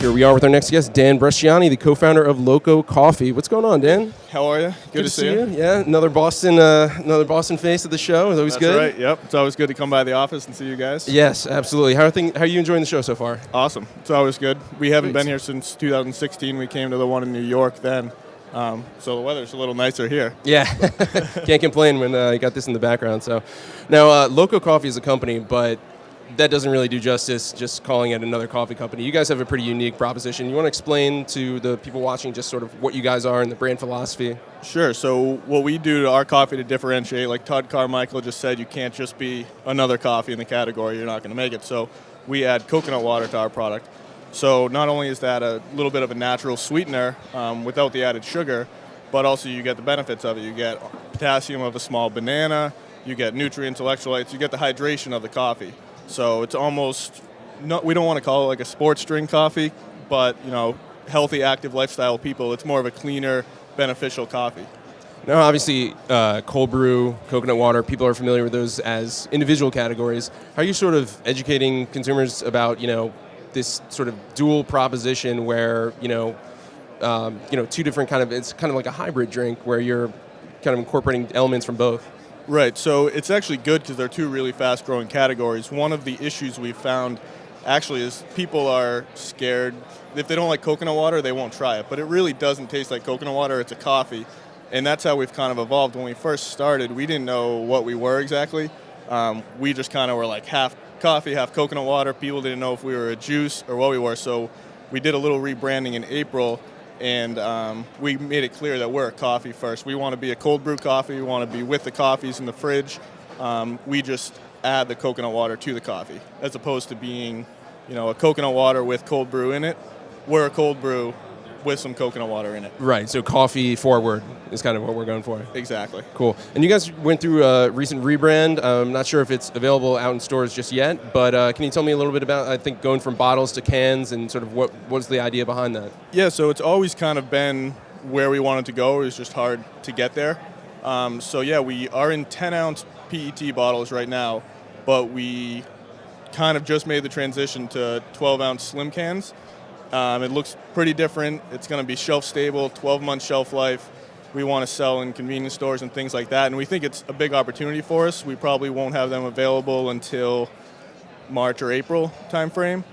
Here we are with our next guest, Dan Bresciani, the co-founder of Loco Coffee. What's going on, Dan? How are you? Good to see you. Yeah, another Boston face of the show. It's always good. That's right. Yep. It's always good to come by the office and see you guys. Yes, absolutely. How are you enjoying the show so far? Awesome. It's always good. We haven't been here since 2016. We came to the one in New York then. So the weather's a little nicer here. Yeah, can't complain when you got this in the background. So now, Loco Coffee is a company, but that doesn't really do justice just calling it another coffee company. You guys have a pretty unique proposition. You want to explain to the people watching just sort of what you guys are and the brand philosophy? Sure. So what we do to our coffee to differentiate, like Todd Carmichael just said, you can't just be another coffee in the category. You're not going to make it. So we add coconut water to our product. So not only is that a little bit of a natural sweetener without the added sugar, but also you get the benefits of it. You get potassium of a small banana, you get nutrients, electrolytes, you get the hydration of the coffee. So it's almost, we don't want to call it like a sports drink coffee, but healthy, active lifestyle people, it's more of a cleaner, beneficial coffee. Now, obviously, cold brew, coconut water, people are familiar with those as individual categories. How are you sort of educating consumers about, this sort of dual proposition where, two different it's kind of like a hybrid drink where you're kind of incorporating elements from both? Right, so it's actually good because they're two really fast-growing categories. One of the issues we've found actually is people are scared. If they don't like coconut water, they won't try it. But it really doesn't taste like coconut water. It's a coffee. And that's how we've kind of evolved. When we first started, we didn't know what we were exactly. We just kind of were like half coffee, half coconut water. People didn't know if we were a juice or what we were. So we did a little rebranding in April. And we made it clear that we're a coffee first. We want to be a cold brew coffee. We want to be with the coffees in the fridge. We just add the coconut water to the coffee, as opposed to being, a coconut water with cold brew in it. We're a cold brew with some coconut water in it. Right, so coffee forward is kind of what we're going for. Exactly. Cool. And you guys went through a recent rebrand. I'm not sure if it's available out in stores just yet, but can you tell me a little bit about, I think, going from bottles to cans and sort of what was the idea behind that? Yeah, so it's always kind of been where we wanted to go. It was just hard to get there. We are in 10-ounce PET bottles right now, but we kind of just made the transition to 12-ounce slim cans. It looks pretty different. It's going to be shelf stable, 12-month shelf life. We want to sell in convenience stores and things like that, and we think it's a big opportunity for us. We probably won't have them available until March or April timeframe.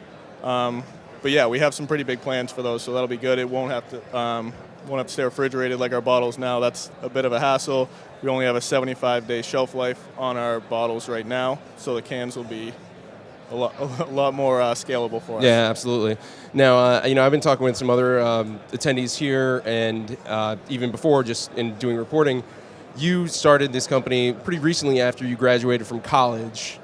But yeah, we have some pretty big plans for those, so that'll be good. It won't have to stay refrigerated like our bottles now. That's a bit of a hassle. We only have a 75-day shelf life on our bottles right now, so the cans will be a lot more scalable for us. Yeah, absolutely. Now, I've been talking with some other attendees here, and even before, just in doing reporting, you started this company pretty recently after you graduated from college.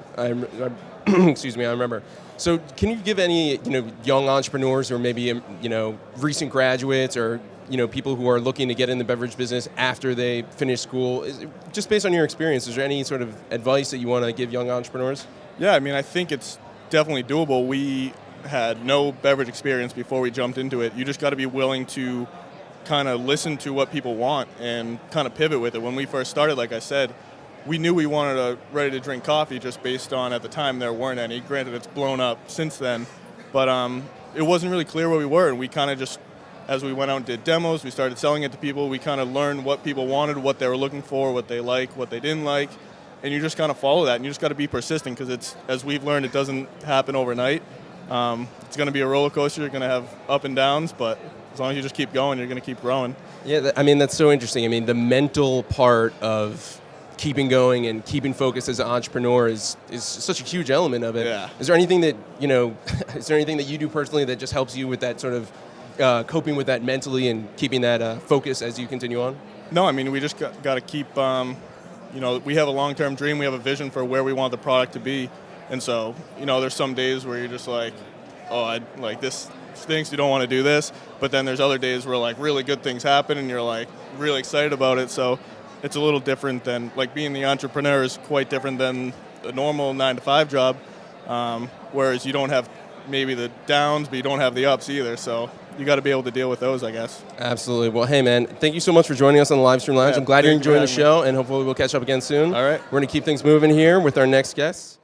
Excuse me, I remember. So, can you give any young entrepreneurs or maybe recent graduates or people who are looking to get in the beverage business after they finish school, just based on your experience, is there any sort of advice that you want to give young entrepreneurs? Yeah, I think it's definitely doable. We had no beverage experience before we jumped into it. You just got to be willing to kind of listen to what people want and kind of pivot with it. When we first started, like I said, we knew we wanted a ready-to-drink coffee just based on, at the time, there weren't any. Granted, it's blown up since then. But it wasn't really clear where we were, and we kind of just, as we went out and did demos, we started selling it to people. We kind of learned what people wanted, what they were looking for, what they liked, what they didn't like. And you just kind of follow that, and you just got to be persistent because it's, as we've learned, it doesn't happen overnight. It's going to be a roller coaster. You're going to have up and downs, but as long as you just keep going, you're going to keep growing. Yeah, that's so interesting. The mental part of keeping going and keeping focused as an entrepreneur is such a huge element of it. Yeah. Is there anything that you do personally that just helps you with that sort of coping with that mentally and keeping that focus as you continue on? No, we just got to keep. We have a long-term dream. We have a vision for where we want the product to be. And so, there's some days where you're just like, oh, this stinks, you don't want to do this. But then there's other days where, really good things happen and you're, really excited about it. So it's a little different than, being the entrepreneur is quite different than a normal 9-to-5 job, whereas you don't have maybe the downs, but you don't have the ups either. So you got to be able to deal with those, I guess. Absolutely. Well, hey, man, thank you so much for joining us on the Livestream Lounge. Yeah, I'm glad you're enjoying the show, and hopefully we'll catch up again soon. All right. We're going to keep things moving here with our next guest.